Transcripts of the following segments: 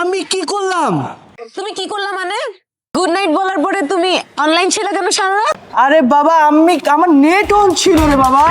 আমি কি করলাম? তুমি কি করলা মানে? গুড নাইট বলার পরে তুমি অনলাইন ছিল কেন সারা রাত? আরে বাবা আমার নেট অন ছিল রে বাবা।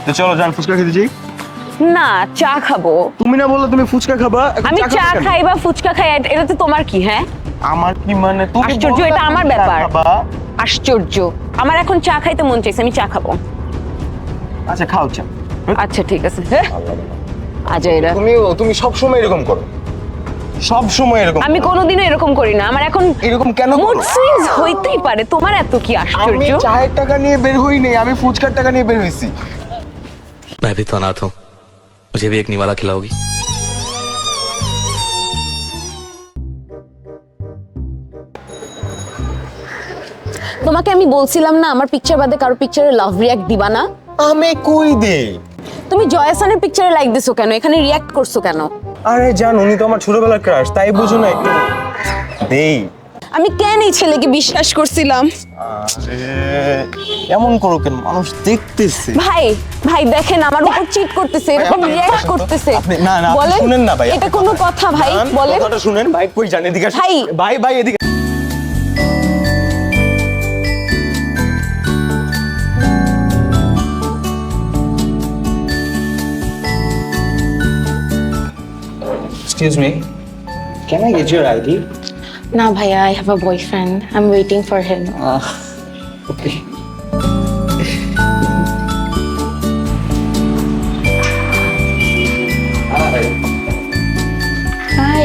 তো চলো যান ফুচকা খেতে যাই। না, চা খাবো। তুমি না বললে তুমি ফুচকা খাবা? এখন আমি চা খাবে কেন? খাই বা ফুচকা খাই, এটা তো তোমার কি? হ্যাঁ, আমার কি মানে? তুমি আশ্চর্য, বললে এটা তুমি আমার চা ব্যাপার। খাবা। আশ্চর্য, আমার এখন চা খাইতে মন চাইছে, আমি চা খাবো। আচ্ছা খাও চা। আচ্ছা ঠিক আছে। হ্যাঁ, আজ এরা তুমি সব সময় এরকম করো, সব সময় এরকম। আমি কোনোদিনও এরকম করি না। আমার এখন এরকম কেন মুড করো? সুইংস হইতেই পারে, তোমার এত কি আমি আশ্চর্য? চায়ের টাকা নিয়ে বের হই নাই, আমি ফুচকার টাকা নিয়ে বের হইছি। मैं भी तो अनाथ हूँ, मुझे भी एक निवाला खिलाओगी? তোমাকে আমি বলছিলাম না আমার পিকচার বাদে কারো পিকচারে লাভ রিয়াক্ট দিবা না। আমি কই দেই? তুমি জয়াসানের পিকচারে লাইক দিছো কেন? এখানে রিয়াক্ট করছো কেন? আরে জান, উনি তো আমার ছোটবেলার ক্রাশ, তাই বুঝো না একটু দেই। আমি কেন এই ছেলেকে বিশ্বাস করছিলাম? এমন করো কেন? মানুষ দেখতেছে। ভাই ভাই দেখেন আমার উপর চিট করতেছে, এরকম রিয়াক্ট করতেছে। না না, বলেন, শুনেন না ভাই। এটা কোনো কথা ভাই? জান, বলেন। কথাটা শুনেন ভাই। কই জান, এদিকে আসেন। ভাই। ভাই ভাই এদিকে। Excuse me, can I get your ID? No, Bhaiya, I have a boyfriend. I'm waiting for him. Okay. Hi.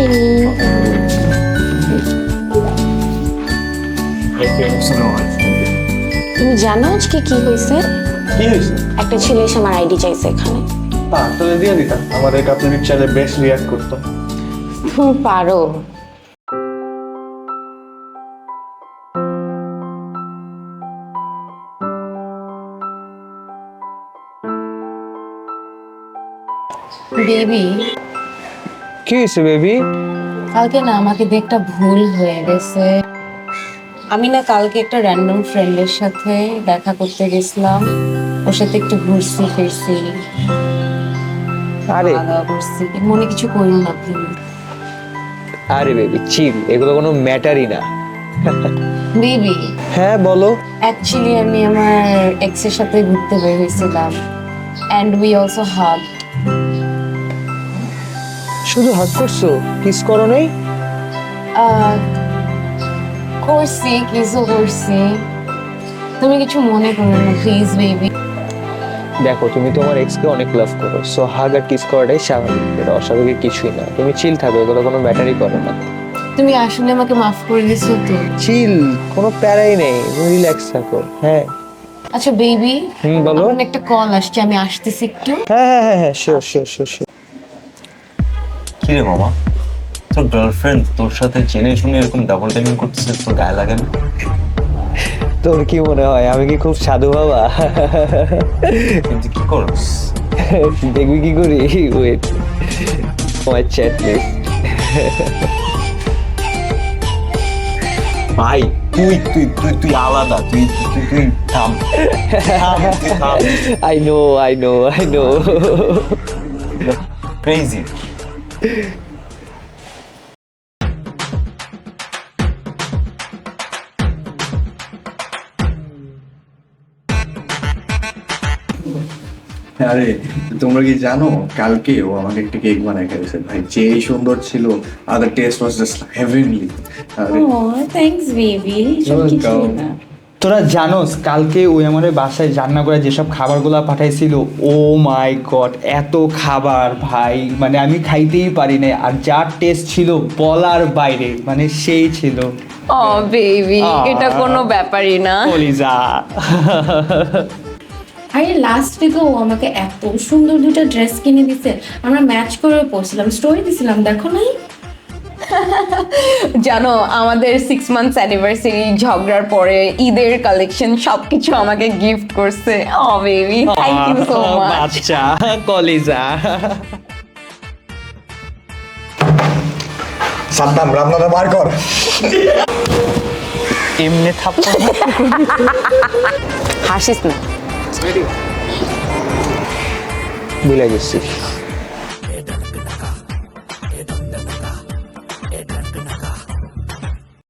তুমি জানো আজকে কি হয়েছে? কি হয়েছে? একটা ছেলে এসে আমার আইডি চাইছে এখানে। তাহলে দিয়ে দিতাম, আমাদের কাপড় পিকচারে বেস্ট রিয়াক্ট করতো। তুমি পারো। বেবি, কি হয়েছে বেবি? কালকে না আমাকে দিয়ে একটা ভুল হয়ে গেছে। আমি না কালকে একটা র্যান্ডম ফ্রেন্ডের সাথে দেখা করতে গেছিলাম, ওর সাথে একটু ঘুরছি ফিরছি, আরে খাওয়া দাওয়া করছি। মনে কিছু করো না প্লিজ। আরে বেবি চিল, এগুলো কোনো ম্যাটারই না। বেবি, হ্যাঁ বলো। অ্যাকচুয়ালি আমি আমার এক্সের সাথে ঘুরতে বের হয়েছিলাম অ্যান্ড উই অলসো হাগ। শুধু হাত করছো, কিস করো নাই? করছি, কিসও করছি। তুমি কিছু মনে করো না প্লিজ বেবি। দেখো তুমি তোমার এক্সকে অনেক লাভ করো, সো হাগ আর কিস করাটাই স্বাভাবিক, এটা অস্বাভাবিক কিছুই না। তুমি চিল থাকো, এগুলো কোনো ম্যাটারই করে না। তুমি আসলে আমাকে মাফ করে দিছো তো? চিল, কোনো প্যারাই নেই, তুমি রিল্যাক্স থাকো। হ্যাঁ আচ্ছা বেবি, বলো। আমার একটা কল আসছে, আমি আসতেছি একটু। হ্যাঁ শিওর শিওর শিওর শিওর। কি রে মামা, তোর গার্লফ্রেন্ড তোর সাথে জেনে শুনে এরকম ডাবল টাইমিং করতেছে, তোর গায়ে লাগে না? তোর কি মনে হয় আমি কি খুব সাধু বাবা? কিন্তু কি করস? দেখবি কি করি? ওয়েট, আমার চ্যাট লিস্ট। ভাই তুই তুই তুই তুই আলাদা, তুই তুই তুই থাম থাম, তুই থাম। I know. ক্রেজি। আরে তোমরা কি জানো, কালকে ও আমাকে একটা কেক বানায় খাইছে ভাই, যে সুন্দর ছিল। Are the test was just heavenly. আরে থ্যাঙ্কস বেবি। তোরা জানোস কালকে ওই আমাদের বাসায় রান্না করে যেসব খাবারগুলো পাঠাইছিল, ও মাই গড, এত খাবার ভাই, মানে আমি খাইতেই পারি না। আর যার টেস্ট ছিল বলার বাইরে, মানে সেই ছিল। ও বেবি, এটা কোনো ব্যাপারই না। কলিজা। আরে লাস্ট উইকে ও আমাকে এত সুন্দর দুটো ড্রেস কিনে দিছে, আমরা ম্যাচ করে পরছিলাম, স্টোরি দিছিলাম, দেখো নাই? জানো আমাদের 6 মান্থস অ্যানিভার্সারি ঝগড়ার পরে ঈদের কালেকশন সবকিছু আমাকে গিফট করছে। Oh baby thank you so much. বাচ্চা কলিজা। সাদ্দাম রামনাথ বার কর। এমনি থাপ্পড় হাসিস না। ভুলে গেছিস